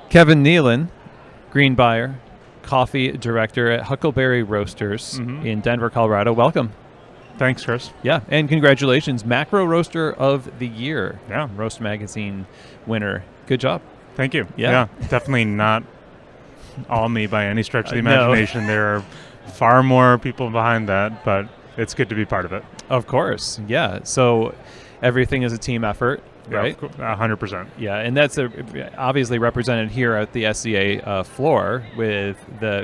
Kevin Nealon, green buyer, coffee director at Huckleberry Roasters in Denver, Colorado. Welcome. Thanks, Chris. Yeah, and congratulations, Macro Roaster of the Year. Yeah. Roast Magazine winner. Good job. Thank you. Yeah. Definitely not all me by any stretch of the No. imagination. There are far more people behind that, but it's good to be part of it. Of course, yeah. So everything is a team effort, right? 100%. Yeah, and that's obviously represented here at the SCA floor with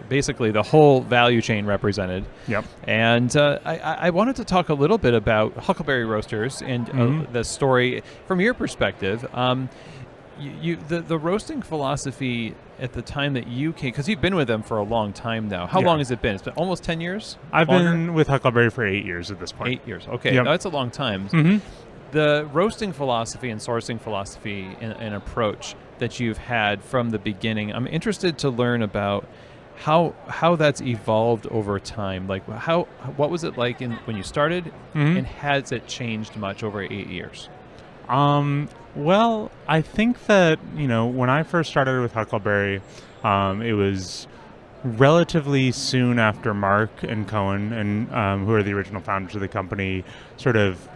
basically the whole value chain represented. Yep. And I wanted to talk a little bit about Huckleberry Roasters and the story from your perspective. The roasting philosophy at the time that you came, because you've been with them for a long time now. How long has it been? It's been almost 10 years? I've been with Huckleberry for 8 years at this point. 8 years. Okay, Yep. that's a long time. The roasting philosophy and sourcing philosophy and approach that you've had from the beginning, I'm interested to learn about how that's evolved over time. Like, what was it like when you started, and has it changed much over 8 years? Well, I think that, when I first started with Huckleberry, it was relatively soon after Mark and Cohen, and who are the original founders of the company, sort of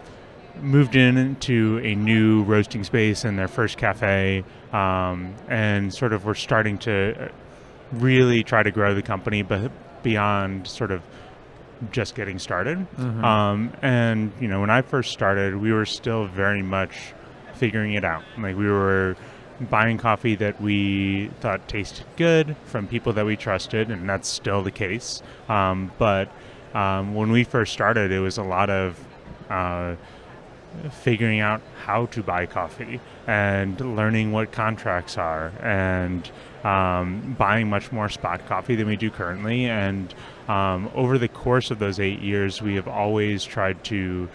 moved into a new roasting space in their first cafe, and sort of were starting to really try to grow the company, but beyond sort of just getting started. And, when I first started, we were still very much figuring it out. Like, we were buying coffee that we thought tasted good from people that we trusted, and that's still the case. But when we first started, it was a lot of figuring out how to buy coffee and learning what contracts are, and buying much more spot coffee than we do currently. And over the course of those 8 years, we have always tried to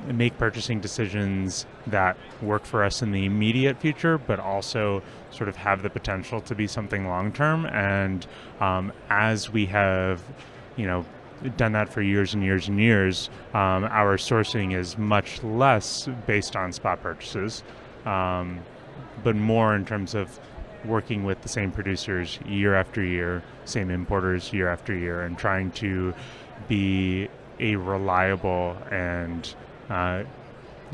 make purchasing decisions that work for us in the immediate future, but also sort of have the potential to be something long-term. And as we have, done that for years and years and years, our sourcing is much less based on spot purchases, but more in terms of working with the same producers year after year, same importers year after year, and trying to be a reliable and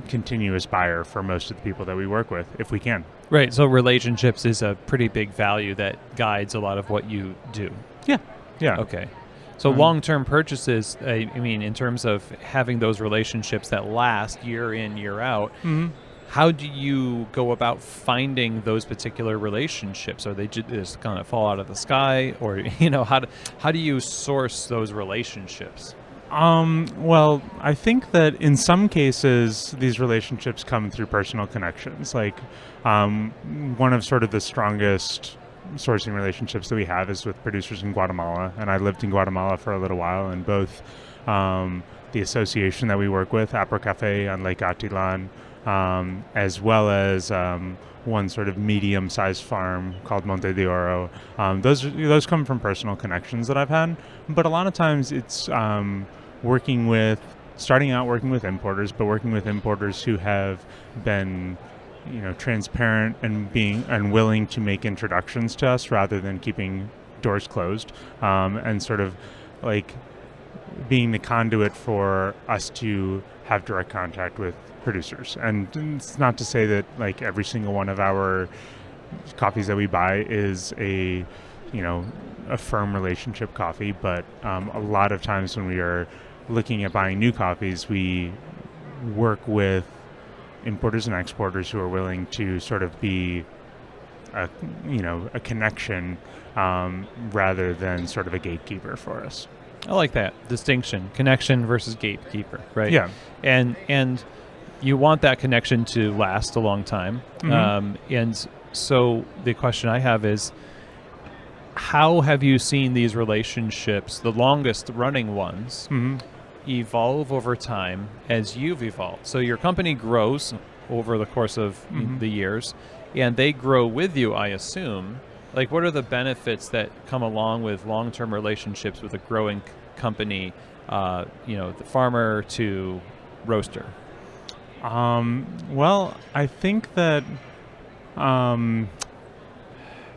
continuous buyer for most of the people that we work with, if we can. Right, so relationships is a pretty big value that guides a lot of what you do. Yeah. Okay. So long-term purchases, I mean, in terms of having those relationships that last year in, year out, how do you go about finding those particular relationships? Are they just kind of fall out of the sky? Or, how do you source those relationships? Well, I think that in some cases, these relationships come through personal connections. Like, one of sort of the strongest sourcing relationships that we have is with producers in Guatemala. And I lived in Guatemala for a little while, and both the association that we work with, Apro Cafe on Lake Atilan, as well as one sort of medium-sized farm called Monte de Oro. Those come from personal connections that I've had. But a lot of times it's starting out working with importers, but working with importers who have been, transparent and willing to make introductions to us rather than keeping doors closed, and sort of like being the conduit for us to have direct contact with producers. And it's not to say that like every single one of our coffees that we buy is a firm relationship coffee, but a lot of times when we are looking at buying new coffees, we work with importers and exporters who are willing to sort of be a connection, rather than sort of a gatekeeper for us. I like that distinction, connection versus gatekeeper, right? Yeah. And you want that connection to last a long time. And so the question I have is, how have you seen these relationships, the longest running ones, evolve over time as you've evolved? So your company grows over the course of the years, and they grow with you, I assume. Like, what are the benefits that come along with long-term relationships with a growing company, the farmer to roaster? Well, I think that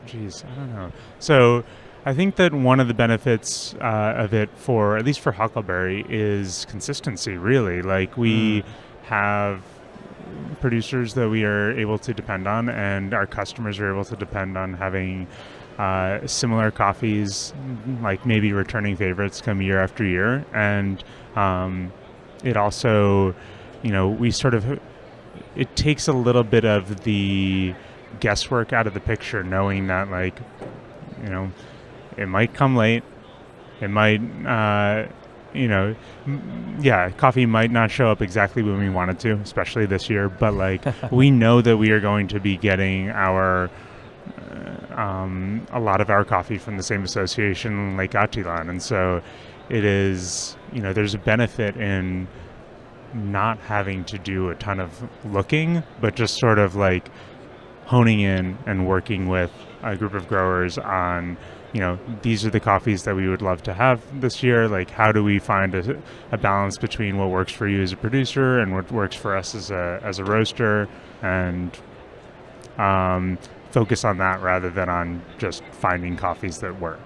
Geez, I don't know. So I think that one of the benefits of it, for at least for Huckleberry, is consistency. Really, like we have producers that we are able to depend on, and our customers are able to depend on having similar coffees, like maybe returning favorites, come year after year. And it also, we sort of, it takes a little bit of the guesswork out of the picture, knowing that, like, it might come late, it might coffee might not show up exactly when we want it to, especially this year, but like we know that we are going to be getting our a lot of our coffee from the same association, like Nealon. And so it is, there's a benefit in not having to do a ton of looking, but just sort of like honing in and working with a group of growers on, these are the coffees that we would love to have this year. Like, how do we find a balance between what works for you as a producer and what works for us as a roaster, and focus on that rather than on just finding coffees that work.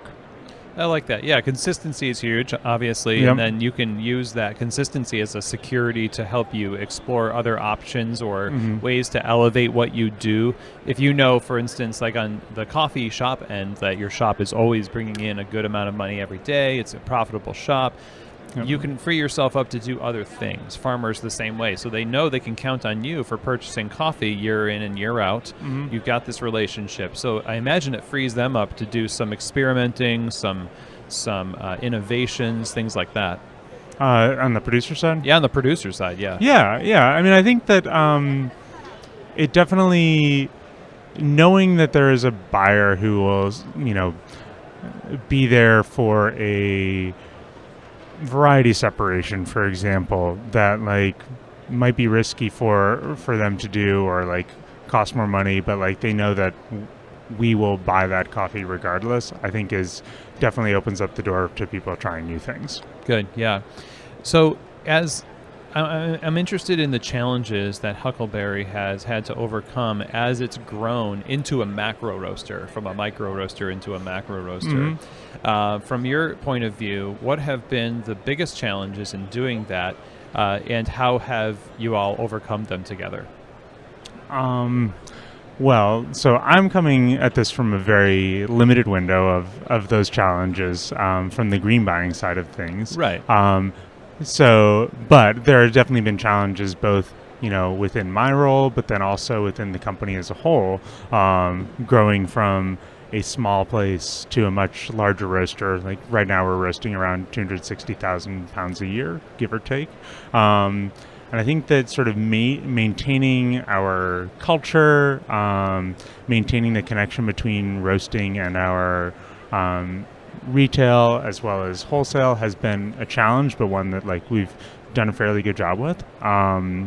I like that. Yeah, consistency is huge, obviously, Yep. and then you can use that consistency as a security to help you explore other options or ways to elevate what you do. If you know, for instance, like on the coffee shop end, that your shop is always bringing in a good amount of money every day, it's a profitable shop, you can free yourself up to do other things. Farmers the same way. So they know they can count on you for purchasing coffee year in and year out. You've got this relationship. So I imagine it frees them up to do some experimenting, some innovations, things like that. On the producer side? Yeah, on the producer side, yeah. Yeah. I mean, I think that it definitely, knowing that there is a buyer who will, be there for a variety separation, for example, that like might be risky for them to do, or like cost more money, but like they know that we will buy that coffee regardless, I think is definitely opens up the door to people trying new things. Good, yeah. So as I'm interested in the challenges that Huckleberry has had to overcome as it's grown into a macro roaster, from a micro roaster into a macro roaster. From your point of view, what have been the biggest challenges in doing that, and how have you all overcome them together? Well, so I'm coming at this from a very limited window of those challenges, from the green buying side of things. Right. But there have definitely been challenges both, within my role, but then also within the company as a whole, growing from a small place to a much larger roaster. Like right now we're roasting around 260,000 pounds a year, give or take. And I think that sort of maintaining our culture, maintaining the connection between roasting and our retail as well as wholesale has been a challenge, but one that like we've done a fairly good job with. I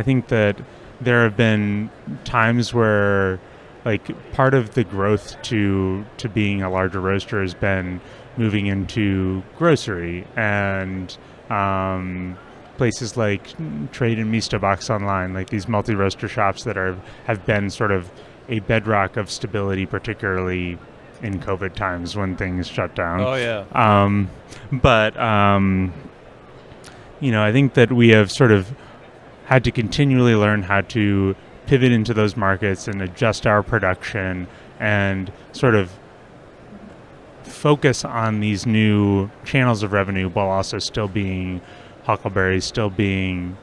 think that there have been times where like part of the growth to being a larger roaster has been moving into grocery and places like Trade and Misto Box Online, like these multi-roaster shops that have been sort of a bedrock of stability, particularly in COVID times when things shut down. Oh, yeah. I think that we have sort of had to continually learn how to pivot into those markets and adjust our production and sort of focus on these new channels of revenue while also still being Huckleberry, still being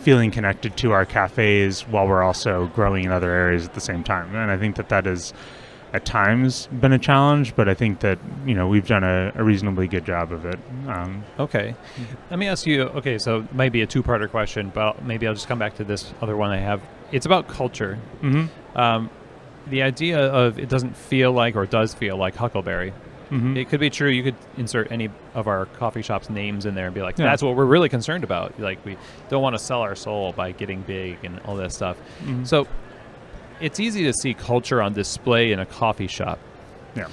feeling connected to our cafes while we're also growing in other areas at the same time. And I think that has at times been a challenge, but I think that, we've done a reasonably good job of it. Okay. Let me ask you, okay, so it might be a two-parter question, but maybe I'll just come back to this other one I have. It's about culture. The idea of it doesn't feel like, or does feel like Huckleberry. It could be true. You could insert any of our coffee shop's names in there and be like, that's what we're really concerned about. Like, we don't want to sell our soul by getting big and all that stuff. So it's easy to see culture on display in a coffee shop. Yeah.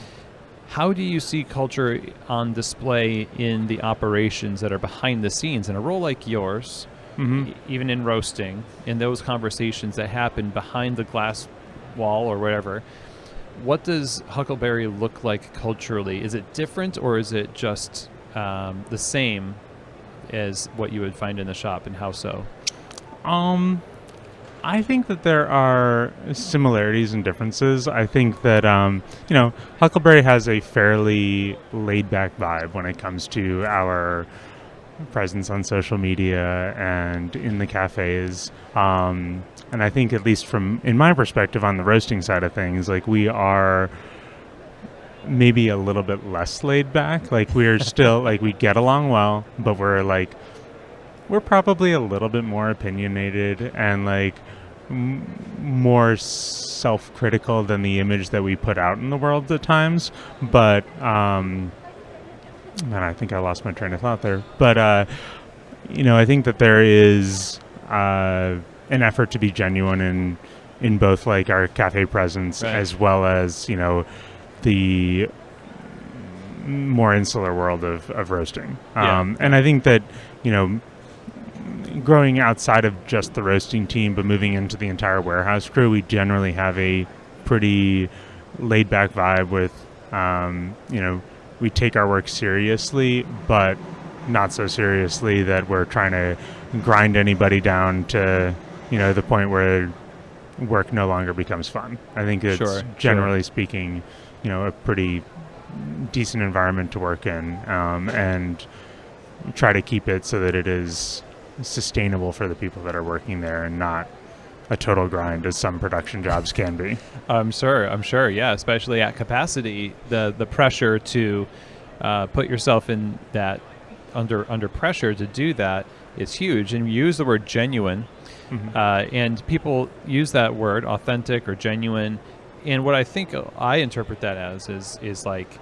How do you see culture on display in the operations that are behind the scenes in a role like yours, even in roasting, in those conversations that happen behind the glass wall or whatever. What does Huckleberry look like culturally? Is it different, or is it just the same as what you would find in the shop, and how so? I think that there are similarities and differences. I think that, Huckleberry has a fairly laid-back vibe when it comes to our presence on social media and in the cafes. And I think, at least in my perspective on the roasting side of things, like, we are maybe a little bit less laid back. Like, we're still, like, we get along well, but we're probably a little bit more opinionated and like more self-critical than the image that we put out in the world at times. But man, I think I lost my train of thought there. But I think that there is an effort to be genuine in both like our cafe presence, right, as well as the more insular world of roasting. And I think that growing outside of just the roasting team, but moving into the entire warehouse crew, we generally have a pretty laid-back vibe with, we take our work seriously, but not so seriously that we're trying to grind anybody down to, the point where work no longer becomes fun. I think it's generally speaking, a pretty decent environment to work in, and try to keep it so that it is sustainable for the people that are working there and not a total grind as some production jobs can be. I'm sure. Yeah, especially at capacity, the pressure to put yourself in that under pressure to do that is huge. And you use the word genuine, and people use that word, authentic or genuine. And what I think I interpret that as is like,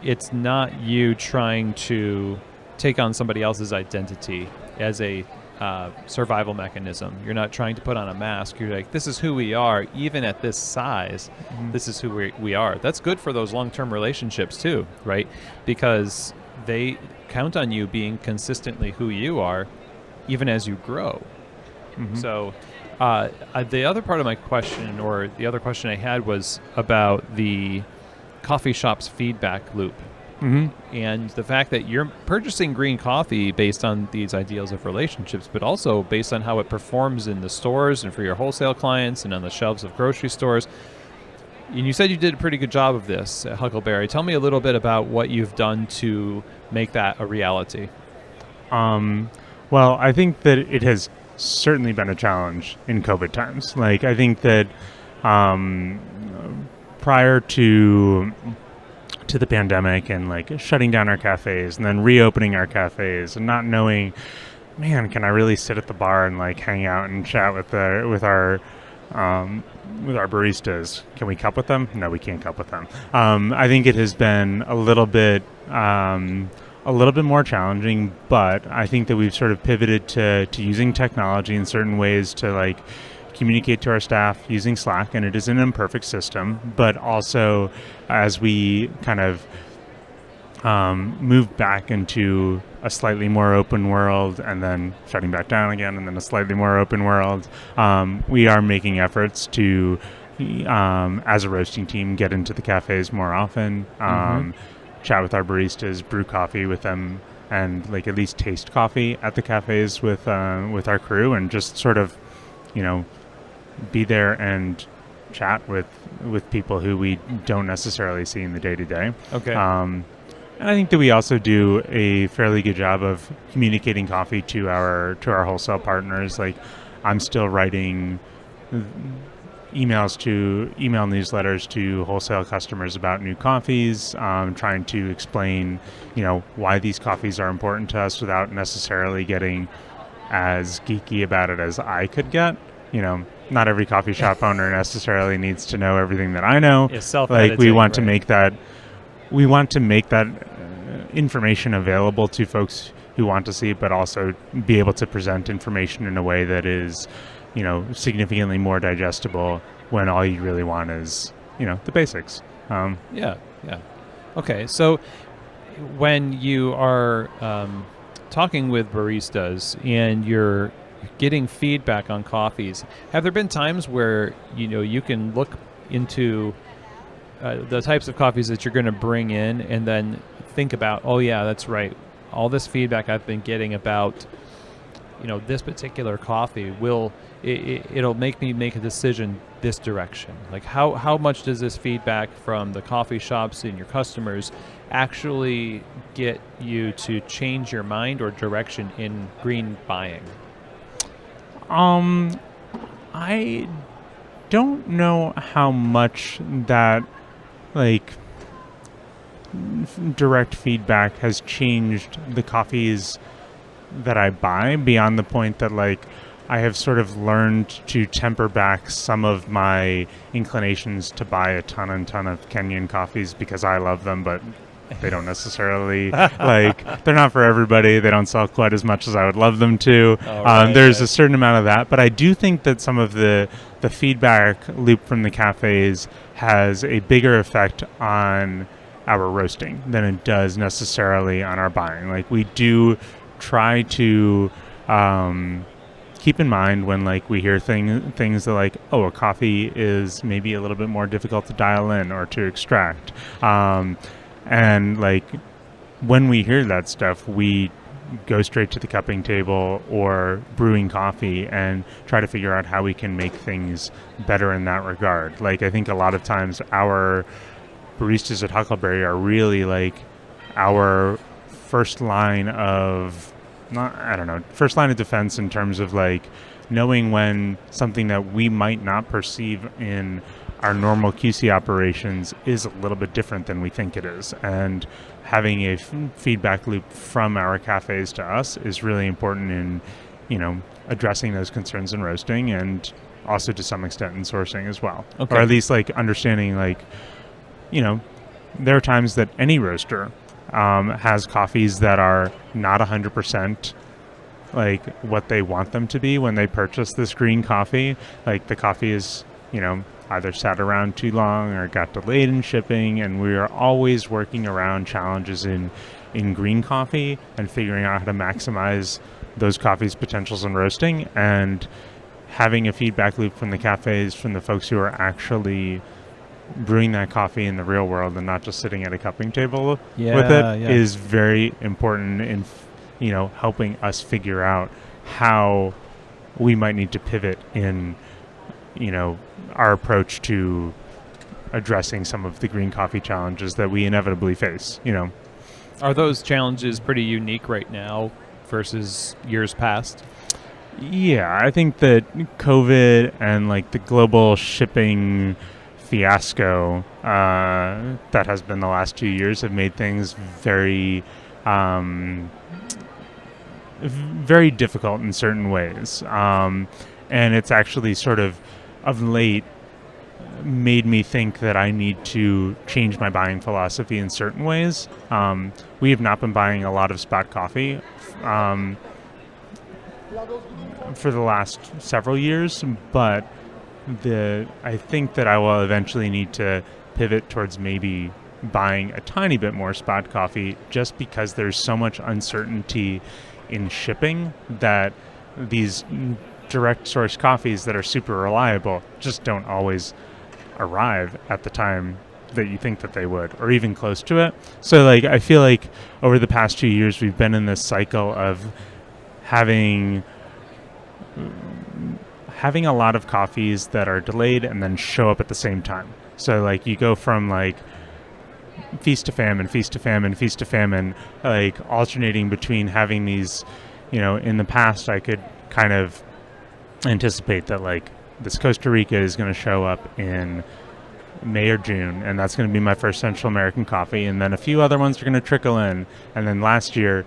it's not you trying to take on somebody else's identity as a survival mechanism. You're not trying to put on a mask. You're like, this is who we are, even at this size. This is who we are. That's good for those long-term relationships too, right? Because they count on you being consistently who you are, even as you grow. So the other part of my question, or the other question I had, was about the coffee shop's feedback loop. And the fact that you're purchasing green coffee based on these ideals of relationships, but also based on how it performs in the stores and for your wholesale clients and on the shelves of grocery stores. And you said you did a pretty good job of this at Huckleberry. Tell me a little bit about what you've done to make that a reality. Well, I think that it has certainly been a challenge in COVID times. Like, I think that prior to the pandemic and like shutting down our cafes and then reopening our cafes and not knowing, man, can I really sit at the bar and like hang out and chat with our baristas? Can we cup with them? No, we can't cup with them. I think it has been a little bit more challenging, but I think that we've sort of pivoted to using technology in certain ways to like communicate to our staff using Slack, and it is an imperfect system, but also as we kind of move back into a slightly more open world and then shutting back down again and then a slightly more open world, we are making efforts to, as a roasting team, get into the cafes more often, chat with our baristas, brew coffee with them, and like at least taste coffee at the cafes with our crew, and just sort of, be there and chat with people who we don't necessarily see in the day-to-day. Okay. And I think that we also do a fairly good job of communicating coffee to our wholesale partners. Like, I'm still writing email newsletters to wholesale customers about new coffees, trying to explain, why these coffees are important to us without necessarily getting as geeky about it as I could get. Not every coffee shop owner necessarily needs to know everything that I know. Like, we want to make that information available to folks who want to see it, but also be able to present information in a way that is, significantly more digestible when all you really want is, the basics. Yeah. Okay, so when you are talking with baristas and you're getting feedback on coffees. Have there been times where you can look into the types of coffees that you're going to bring in, and then think about, oh yeah, that's right, all this feedback I've been getting about this particular coffee it'll make me make a decision this direction? Like how much does this feedback from the coffee shops and your customers actually get you to change your mind or direction in green buying? I don't know how much that direct feedback has changed the coffees that I buy, beyond the point that I have sort of learned to temper back some of my inclinations to buy a ton of Kenyan coffees because I love them, but they don't necessarily they're not for everybody. They don't sell quite as much as I would love them to. There's a certain amount of that, but I do think that some of the feedback loop from the cafes has a bigger effect on our roasting than it does necessarily on our buying. We do try to keep in mind when we hear things that a coffee is maybe a little bit more difficult to dial in or to extract. And when we hear that stuff, we go straight to the cupping table or brewing coffee and try to figure out how we can make things better in that regard. I think a lot of times our baristas at Huckleberry are really our first line of defense in terms of knowing when something that we might not perceive in our normal QC operations is a little bit different than we think it is. And having a feedback loop from our cafes to us is really important in, addressing those concerns in roasting, and also to some extent in sourcing as well. Okay. Or at least understanding there are times that any roaster has coffees that are not 100% what they want them to be when they purchase this green coffee. The coffee is, either sat around too long or got delayed in shipping, and we are always working around challenges in green coffee and figuring out how to maximize those coffees' potentials in roasting, and having a feedback loop from the cafes, from the folks who are actually brewing that coffee in the real world and not just sitting at a cupping table with it is very important in helping us figure out how we might need to pivot in our approach to addressing some of the green coffee challenges that we inevitably face. Are those challenges pretty unique right now versus years past? Yeah, I think that COVID and the global shipping fiasco that has been the last 2 years have made things very very difficult in certain ways, and it's actually sort of late made me think that I need to change my buying philosophy in certain ways. We have not been buying a lot of spot coffee for the last several years, but I think that I will eventually need to pivot towards maybe buying a tiny bit more spot coffee, just because there's so much uncertainty in shipping that these direct source coffees that are super reliable just don't always arrive at the time that you think that they would, or even close to it. So I feel like over the past 2 years we've been in this cycle of having a lot of coffees that are delayed and then show up at the same time. So you go from feast to famine, feast to famine, feast to famine, alternating between having these, in the past I could kind of anticipate that this Costa Rica is going to show up in May or June, and that's going to be my first Central American coffee, and then a few other ones are going to trickle in, and then last year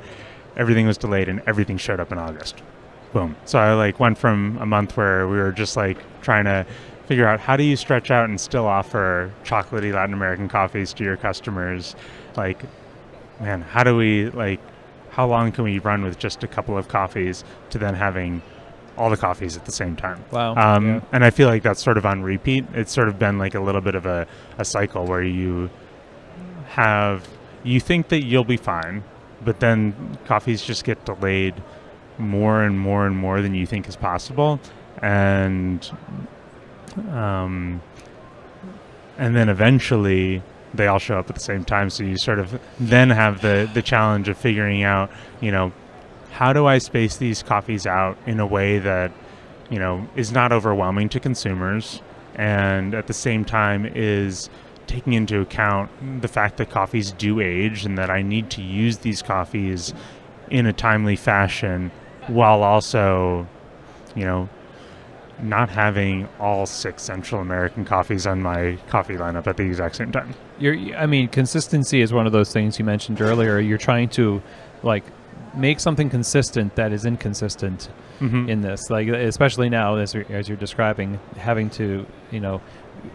everything was delayed and everything showed up in August. Boom. So I went from a month where we were just trying to figure out how do you stretch out and still offer chocolatey Latin American coffees to your customers. Man, how do we how long can we run with just a couple of coffees to then having all the coffees at the same time? Wow. And I feel like that's sort of on repeat. It's sort of been a little bit of a cycle where you think that you'll be fine, but then coffees just get delayed more and more and more than you think is possible, and then eventually they all show up at the same time. So you sort of then have the challenge of figuring out, how do I space these coffees out in a way that, is not overwhelming to consumers, and at the same time is taking into account the fact that coffees do age and that I need to use these coffees in a timely fashion while also, not having all 6 Central American coffees on my coffee lineup at the exact same time. Consistency is one of those things you mentioned earlier. You're trying to make something consistent that is inconsistent in this, especially now as you're describing, having to,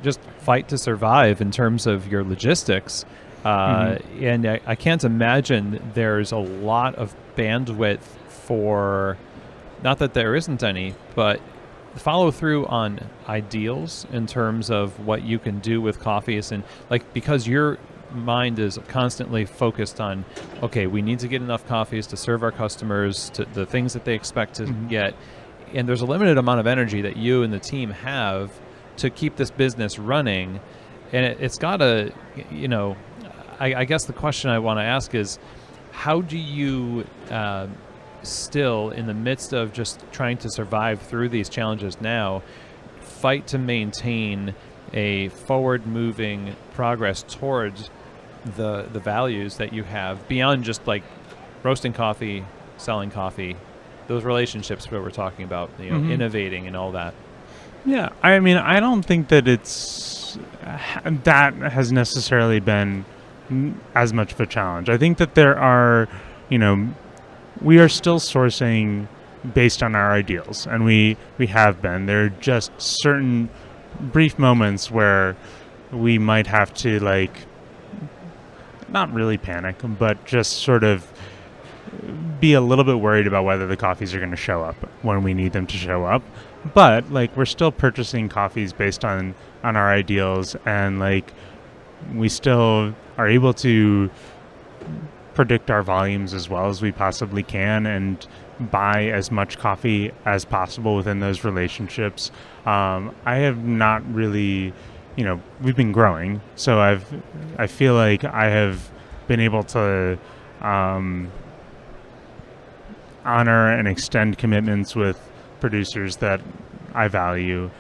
just fight to survive in terms of your logistics. And I can't imagine there's a lot of bandwidth for, not that there isn't any, but follow through on ideals in terms of what you can do with coffees, and because your mind is constantly focused on, okay, we need to get enough coffees to serve our customers to the things that they expect to get, and there's a limited amount of energy that you and the team have to keep this business running, and it's got to, I guess the question I want to ask is, how do you still, in the midst of just trying to survive through these challenges now, fight to maintain a forward-moving progress towards the values that you have beyond just roasting coffee, selling coffee, those relationships that we're talking about, innovating and all that? Yeah, I don't think that that has necessarily been as much of a challenge. I think that there are, we are still sourcing based on our ideals, and we have been. There are just certain brief moments where we might have to not really panic, but just sort of be a little bit worried about whether the coffees are going to show up when we need them to show up. But we're still purchasing coffees based on our ideals, and we still are able to predict our volumes as well as we possibly can and buy as much coffee as possible within those relationships. I have not really, we've been growing, so I feel like I have been able to honor and extend commitments with producers that I value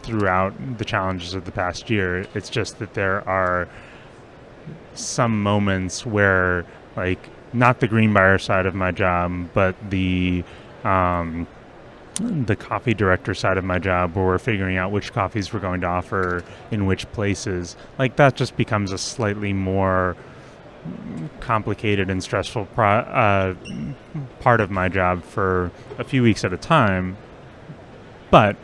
throughout the challenges of the past year. It's just that there are some moments where not the green buyer side of my job, but the coffee director side of my job, where we're figuring out which coffees we're going to offer in which places, that just becomes a slightly more complicated and stressful part of my job for a few weeks at a time. But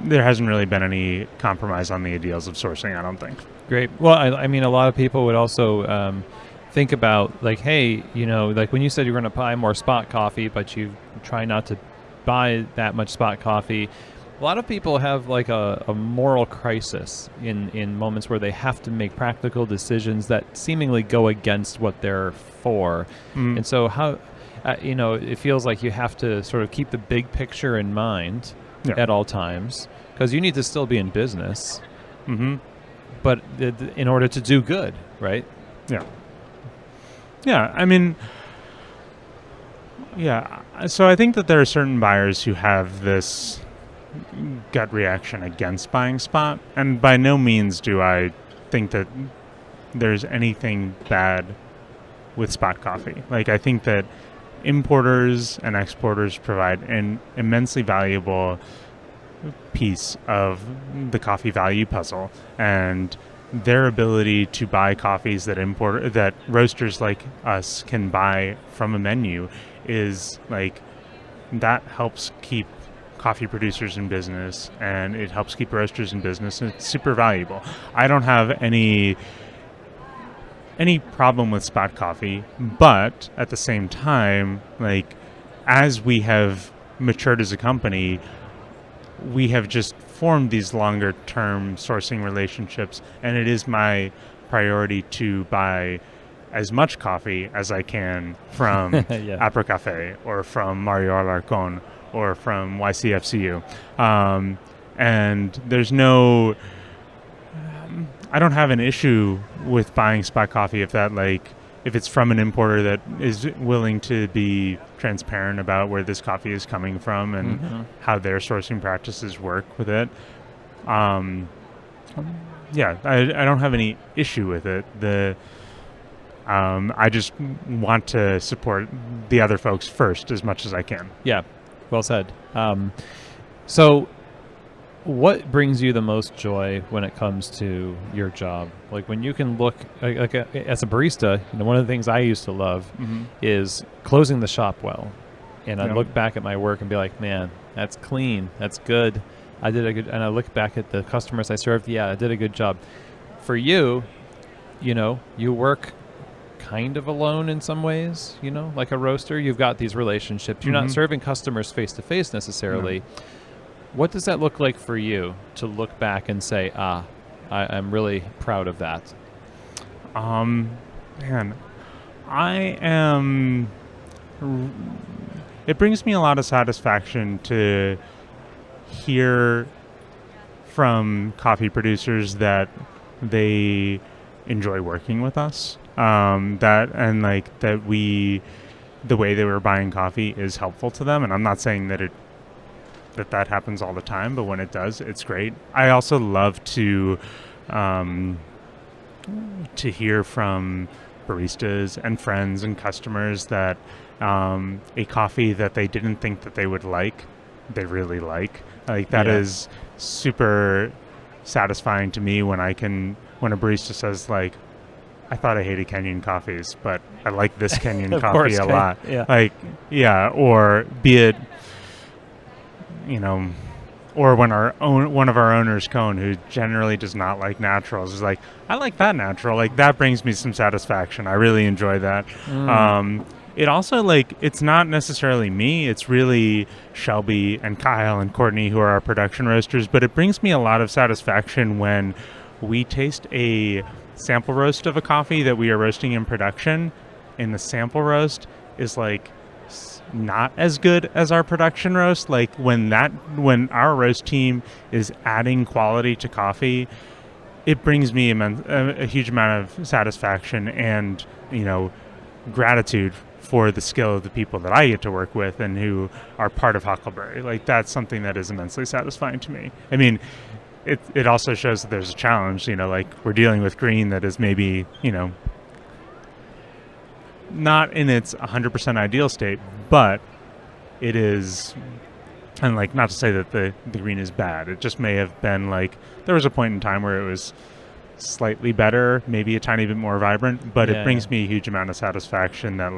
there hasn't really been any compromise on the ideals of sourcing, I don't think. Great. Well, a lot of people would also think about hey, when you said you're going to buy more spot coffee, but you try not to buy that much spot coffee. A lot of people have a moral crisis in moments where they have to make practical decisions that seemingly go against what they're for. And so how, it feels like you have to sort of keep the big picture in mind at all times, because you need to still be in business. But in order to do good, right? Yeah. So I think that there are certain buyers who have this gut reaction against buying spot, and by no means do I think that there's anything bad with spot coffee. I think that importers and exporters provide an immensely valuable piece of the coffee value puzzle, and their ability to buy coffees that roasters like us can buy from a menu is that helps keep coffee producers in business, and it helps keep roasters in business, and it's super valuable. I don't have any problem with spot coffee, but at the same time, as we have matured as a company, we have just formed these longer term sourcing relationships, and it is my priority to buy as much coffee as I can from Apra Cafe or from Mario Alarcon or from YCFCU. And there's no, I don't have an issue with buying spot coffee if it's from an importer that is willing to be transparent about where this coffee is coming from and how their sourcing practices work with it. I don't have any issue with it. I just want to support the other folks first as much as I can. Yeah, well said. So what brings you the most joy when it comes to your job? Like when you can look as a barista, one of the things I used to love is closing the shop well. And I look back at my work and be like, man, that's clean. That's good. I did a good, and I look back at the customers I served. Yeah, I did a good job. For you, you work kind of alone in some ways, like a roaster. You've got these relationships. You're not serving customers face to face necessarily. What does that look like for you to look back and say, I'm really proud of that? Man, it brings me a lot of satisfaction to hear from coffee producers that they enjoy working with us. The way they were buying coffee is helpful to them. And I'm not saying that that happens all the time, but when it does, it's great. I also love to hear from baristas and friends and customers that a coffee that they didn't think that they would like, they really like. Like that is super satisfying to me when a barista says like, I thought I hated Kenyan coffees, but I like this Kenyan coffee a lot. Or be it, or when one of our owners, Cone, who generally does not like naturals, is like, I like that natural. Like that brings me some satisfaction. I really enjoy that. It also it's not necessarily me. It's really Shelby and Kyle and Courtney who are our production roasters. But it brings me a lot of satisfaction when we taste a sample roast of a coffee that we are roasting in production, and the sample roast is not as good as our production roast. Like when our roast team is adding quality to coffee, it brings me a huge amount of satisfaction and gratitude for the skill of the people that I get to work with and who are part of Huckleberry. Like that's something that is immensely satisfying to me. I mean, it also shows that there's a challenge. We're dealing with green that is maybe not in its 100% ideal state, but it is, and not to say that the green is bad. It just may have been there was a point in time where it was slightly better, maybe a tiny bit more vibrant, but it brings me a huge amount of satisfaction that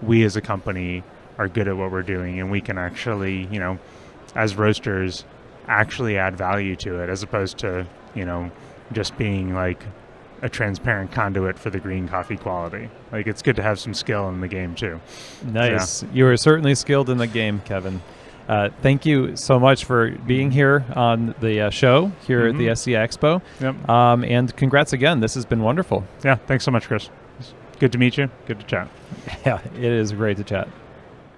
we as a company are good at what we're doing, and we can actually, as roasters, actually add value to it as opposed to, just being a transparent conduit for the green coffee quality. It's good to have some skill in the game too. Nice. You are certainly skilled in the game, Kevin. Thank you so much for being here on the show here at the SCI Expo. Yep. And congrats again. This has been wonderful. Yeah. Thanks so much, Chris. It's good to meet you. Good to chat. Yeah, it is great to chat.